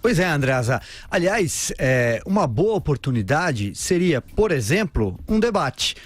Pois é, Andreasa. Aliás, uma boa oportunidade seria, por exemplo, um debate.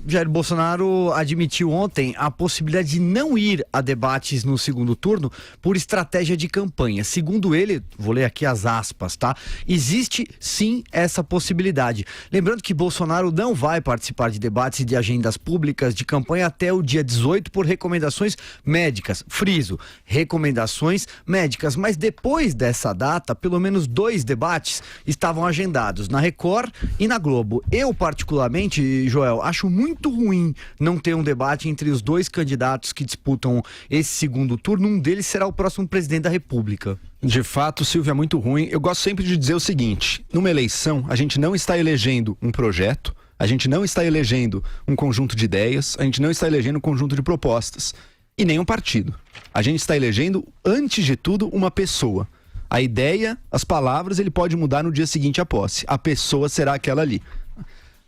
Jair Bolsonaro admitiu ontem a possibilidade de não ir a debates no segundo turno por estratégia de campanha. Segundo ele, vou ler aqui as aspas, tá? Existe sim essa possibilidade. Lembrando que Bolsonaro não vai participar de debates e de agendas públicas de campanha até o dia 18 por recomendações médicas. Friso, recomendações médicas. Mas depois dessa data, pelo menos 2 debates estavam agendados, na Record e na Globo. Eu, particularmente, Joel, acho muito ruim não ter um debate entre os 2 candidatos que disputam esse segundo turno. Um deles será o próximo presidente da República. De fato, Silvio, é muito ruim. Eu gosto sempre de dizer o seguinte: numa eleição, a gente não está elegendo um projeto, a gente não está elegendo um conjunto de ideias, a gente não está elegendo um conjunto de propostas e nem um partido. A gente está elegendo, antes de tudo, uma pessoa. A ideia, as palavras, ele pode mudar no dia seguinte à posse. A pessoa será aquela ali.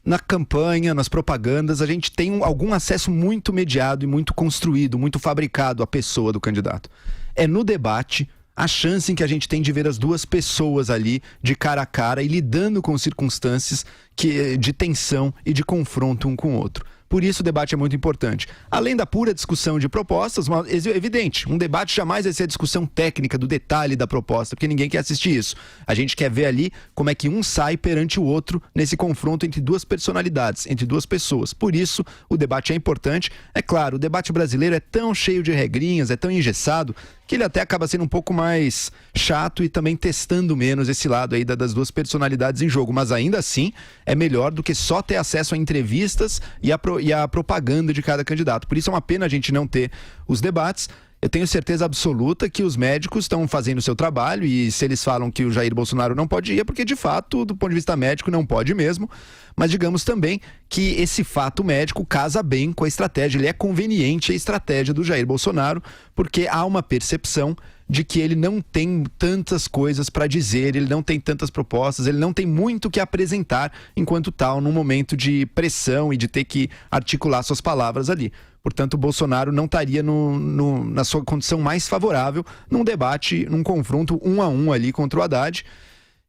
Na campanha, nas propagandas, a gente tem algum acesso muito mediado e muito construído, muito fabricado à pessoa do candidato. É no debate a chance em que a gente tem de ver as 2 pessoas ali de cara a cara e lidando com circunstâncias de tensão e de confronto um com o outro. Por isso o debate é muito importante. Além da pura discussão de propostas, é evidente, um debate jamais vai ser a discussão técnica do detalhe da proposta, porque ninguém quer assistir isso. A gente quer ver ali como é que um sai perante o outro nesse confronto entre 2 personalidades, entre 2 pessoas. Por isso o debate é importante. É claro, o debate brasileiro é tão cheio de regrinhas, é tão engessado, que ele até acaba sendo um pouco mais chato e também testando menos esse lado aí das 2 personalidades em jogo. Mas ainda assim, é melhor do que só ter acesso a entrevistas e a propaganda de cada candidato. Por isso é uma pena a gente não ter os debates. Eu tenho certeza absoluta que os médicos estão fazendo o seu trabalho e se eles falam que o Jair Bolsonaro não pode ir, é porque de fato, do ponto de vista médico, não pode mesmo. Mas digamos também que esse fato médico casa bem com a estratégia, ele é conveniente a estratégia do Jair Bolsonaro, porque há uma percepção de que ele não tem tantas coisas para dizer, ele não tem tantas propostas, ele não tem muito que apresentar enquanto tal, num momento de pressão e de ter que articular suas palavras ali. Portanto, o Bolsonaro não estaria na sua condição mais favorável num debate, num confronto 1 a 1 ali contra o Haddad.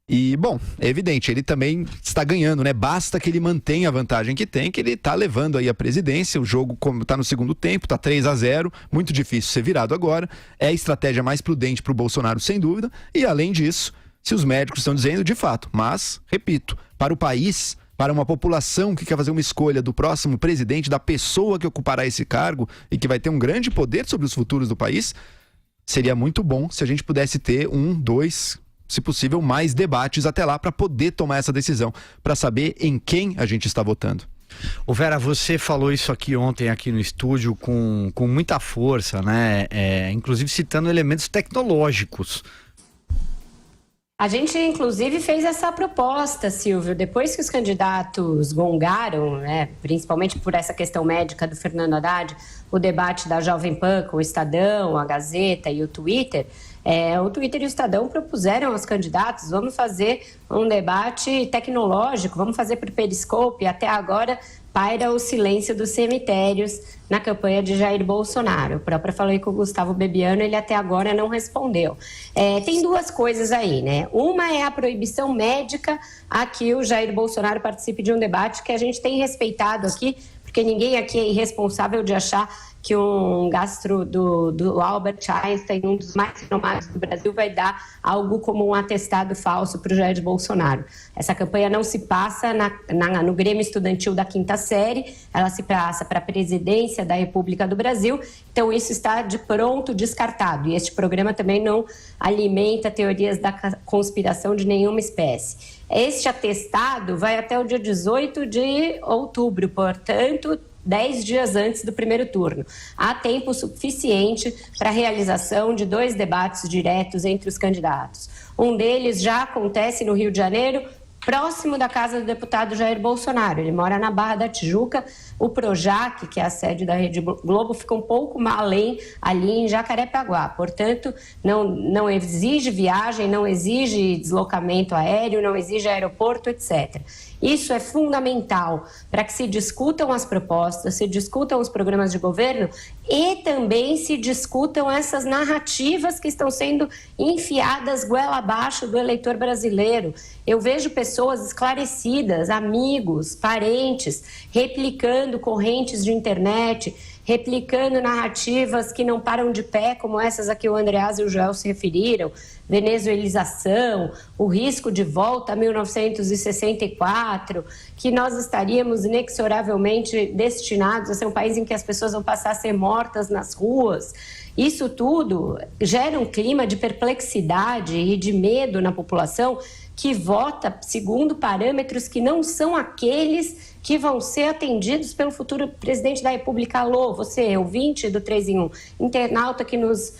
E, bom, é evidente, ele também está ganhando, né? Basta que ele mantenha a vantagem que tem, que ele está levando aí a presidência. O jogo está no segundo tempo, está 3-0, muito difícil ser virado agora. É a estratégia mais prudente para o Bolsonaro, sem dúvida. E, além disso, se os médicos estão dizendo, de fato. Mas, repito, para o país, para uma população que quer fazer uma escolha do próximo presidente, da pessoa que ocupará esse cargo e que vai ter um grande poder sobre os futuros do país, seria muito bom se a gente pudesse ter 1, 2... se possível, mais debates até lá para poder tomar essa decisão, para saber em quem a gente está votando. Ô Vera, você falou isso aqui ontem, aqui no estúdio, com muita força, né? Inclusive citando elementos tecnológicos. A gente, inclusive, fez essa proposta, Silvio, depois que os candidatos gongaram, né, principalmente por essa questão médica do Fernando Haddad, o debate da Jovem Pan com o Estadão, a Gazeta e o Twitter, o Twitter e o Estadão propuseram aos candidatos, vamos fazer um debate tecnológico, vamos fazer por Periscope. Até agora paira o silêncio dos cemitérios na campanha de Jair Bolsonaro. Eu própria falei com o Gustavo Bebiano, ele até agora não respondeu. Tem 2 coisas aí, né? Uma é a proibição médica a que o Jair Bolsonaro participe de um debate que a gente tem respeitado aqui, porque ninguém aqui é irresponsável de achar que um gastro do Albert Einstein, um dos mais renomados do Brasil, vai dar algo como um atestado falso para o Jair Bolsonaro. Essa campanha não se passa no Grêmio Estudantil da 5ª série, ela se passa para a presidência da República do Brasil, então isso está de pronto descartado. E este programa também não alimenta teorias da conspiração de nenhuma espécie. Este atestado vai até o dia 18 de outubro, portanto, 10 dias antes do primeiro turno. Há tempo suficiente para a realização de 2 debates diretos entre os candidatos. Um deles já acontece no Rio de Janeiro, próximo da casa do deputado Jair Bolsonaro. Ele mora na Barra da Tijuca, O Projac, que é a sede da Rede Globo, fica um pouco além, ali em Jacarepaguá. Portanto, não exige viagem, não exige deslocamento aéreo, não exige aeroporto, etc. Isso é fundamental para que se discutam as propostas, se discutam os programas de governo e também se discutam essas narrativas que estão sendo enfiadas goela abaixo do eleitor brasileiro. Eu vejo pessoas esclarecidas, amigos, parentes, replicando correntes de internet, replicando narrativas que não param de pé, como essas a que o Andreas e o Joel se referiram, venezuelização, o risco de volta a 1964, que nós estaríamos inexoravelmente destinados a ser um país em que as pessoas vão passar a ser mortas nas ruas. Isso tudo gera um clima de perplexidade e de medo na população que vota segundo parâmetros que não são aqueles que vão ser atendidos pelo futuro presidente da República. Alô, você, ouvinte do 3 em 1, internauta que nos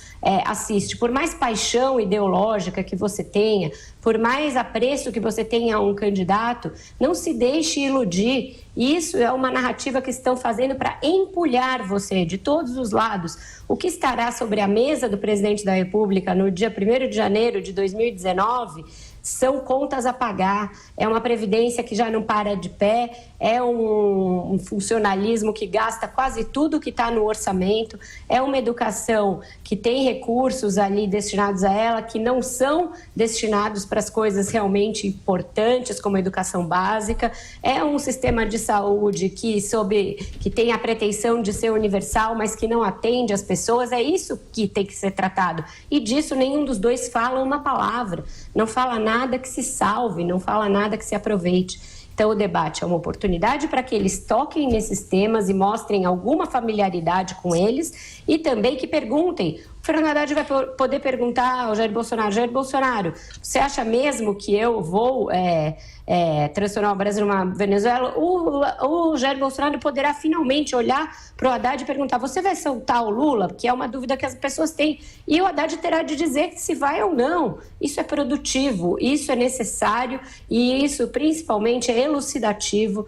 assiste, por mais paixão ideológica que você tenha, por mais apreço que você tenha a um candidato, não se deixe iludir. Isso é uma narrativa que estão fazendo para empulhar você de todos os lados. O que estará sobre a mesa do presidente da República no dia 1º de janeiro de 2019 são contas a pagar, é uma previdência que já não para de pé, é um funcionalismo que gasta quase tudo que está no orçamento, é uma educação que tem recursos ali destinados a ela, que não são destinados para as coisas realmente importantes, como a educação básica, é um sistema de saúde que tem a pretensão de ser universal, mas que não atende as pessoas, é isso que tem que ser tratado. E disso nenhum dos dois fala uma palavra, não fala nada que se salve, não fala nada que se aproveite. Então, o debate é uma oportunidade para que eles toquem nesses temas e mostrem alguma familiaridade com eles e também que perguntem. O Fernando Haddad vai poder perguntar ao Jair Bolsonaro, você acha mesmo que eu vou transformar o Brasil numa Venezuela? O Jair Bolsonaro poderá finalmente olhar para o Haddad e perguntar, você vai soltar o Lula? Que é uma dúvida que as pessoas têm. E o Haddad terá de dizer se vai ou não. Isso é produtivo, isso é necessário e isso principalmente é elucidativo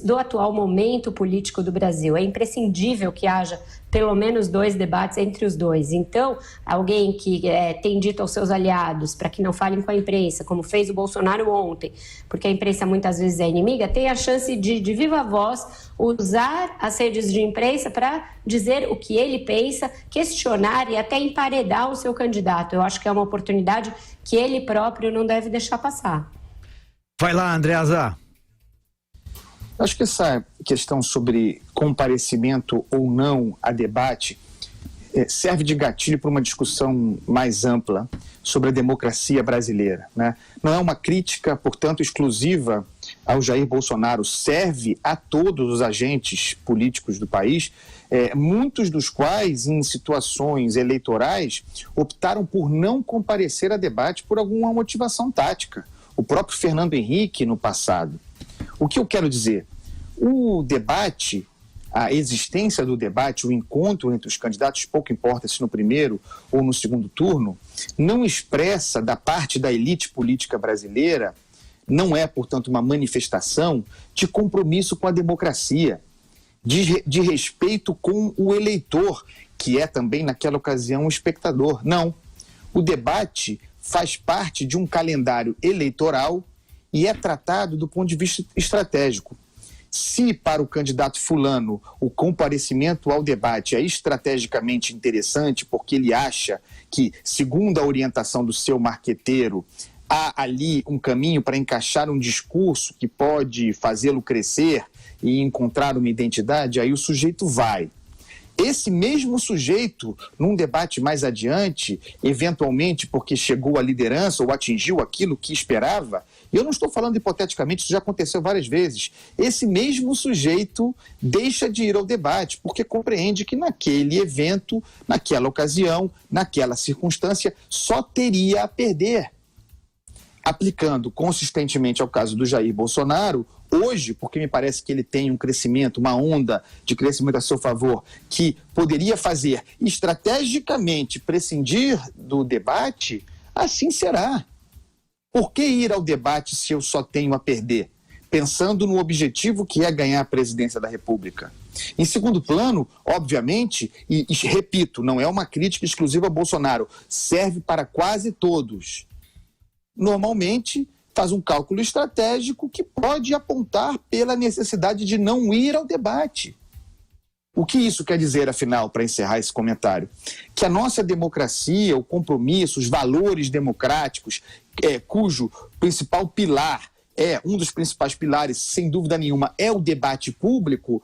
do atual momento político do Brasil. É imprescindível que haja pelo menos 2 debates entre os dois. Então, alguém que tem dito aos seus aliados para que não falem com a imprensa, como fez o Bolsonaro ontem, porque a imprensa muitas vezes é inimiga, tem a chance de viva voz, usar as redes de imprensa para dizer o que ele pensa, questionar e até emparedar o seu candidato. Eu acho que é uma oportunidade que ele próprio não deve deixar passar. Vai lá, Andreasa. Acho que essa questão sobre comparecimento ou não a debate serve de gatilho para uma discussão mais ampla sobre a democracia brasileira, né? Não é uma crítica, portanto, exclusiva ao Jair Bolsonaro, serve a todos os agentes políticos do país, muitos dos quais, em situações eleitorais, optaram por não comparecer a debate por alguma motivação tática. O próprio Fernando Henrique, no passado. O que eu quero dizer? O debate, a existência do debate, o encontro entre os candidatos, pouco importa se no primeiro ou no segundo turno, não expressa da parte da elite política brasileira, não é, portanto, uma manifestação de compromisso com a democracia, de respeito com o eleitor, que é também, naquela ocasião, um espectador. Não. O debate faz parte de um calendário eleitoral e é tratado do ponto de vista estratégico. Se para o candidato fulano o comparecimento ao debate é estrategicamente interessante porque ele acha que, segundo a orientação do seu marqueteiro, há ali um caminho para encaixar um discurso que pode fazê-lo crescer e encontrar uma identidade, aí o sujeito vai. Esse mesmo sujeito, num debate mais adiante, eventualmente porque chegou à liderança ou atingiu aquilo que esperava, e eu não estou falando hipoteticamente, isso já aconteceu várias vezes, esse mesmo sujeito deixa de ir ao debate porque compreende que naquele evento, naquela ocasião, naquela circunstância, só teria a perder. Aplicando consistentemente ao caso do Jair Bolsonaro, hoje, porque me parece que ele tem um crescimento, uma onda de crescimento a seu favor, que poderia fazer estrategicamente prescindir do debate, assim será. Por que ir ao debate se eu só tenho a perder? pensando no objetivo que é ganhar a presidência da República. Em segundo plano, obviamente, e repito, não é uma crítica exclusiva a Bolsonaro, serve para quase todos. Normalmente, faz um cálculo estratégico que pode apontar pela necessidade de não ir ao debate. O que isso quer dizer, afinal, para encerrar esse comentário? Que a nossa democracia, o compromisso, os valores democráticos, cujo principal pilar um dos principais pilares, sem dúvida nenhuma, é o debate público,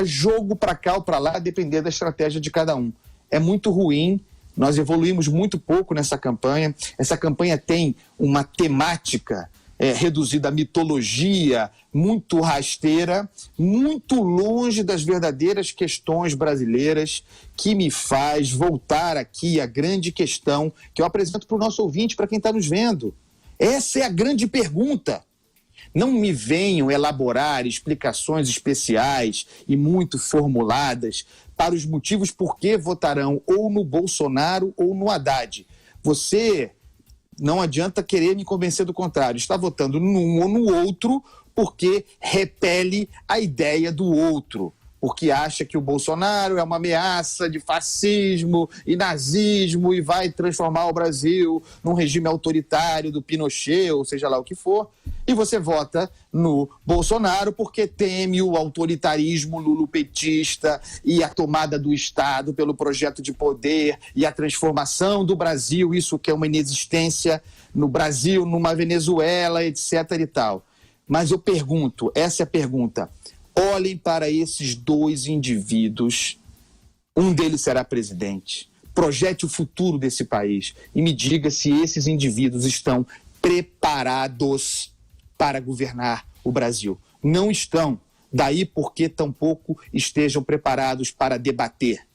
jogo para cá ou para lá, depender da estratégia de cada um. É muito ruim, nós evoluímos muito pouco nessa campanha. Essa campanha tem uma temática reduzida à mitologia, muito rasteira, muito longe das verdadeiras questões brasileiras, que me faz voltar aqui à grande questão que eu apresento para o nosso ouvinte, para quem está nos vendo. Essa é a grande pergunta. Não me venham elaborar explicações especiais e muito formuladas para os motivos por que votarão ou no Bolsonaro ou no Haddad. Você, não adianta querer me convencer do contrário, está votando num ou no outro porque repele a ideia do outro, porque acha que o Bolsonaro é uma ameaça de fascismo e nazismo e vai transformar o Brasil num regime autoritário do Pinochet, ou seja lá o que for, e você vota no Bolsonaro porque teme o autoritarismo lulopetista e a tomada do Estado pelo projeto de poder e a transformação do Brasil, isso que é uma inexistência no Brasil, numa Venezuela, etc. e tal. Mas eu pergunto, essa é a pergunta: olhem para esses dois indivíduos, um deles será presidente, projete o futuro desse país e me diga se esses indivíduos estão preparados para governar o Brasil. Não estão, daí porque tampouco estejam preparados para debater.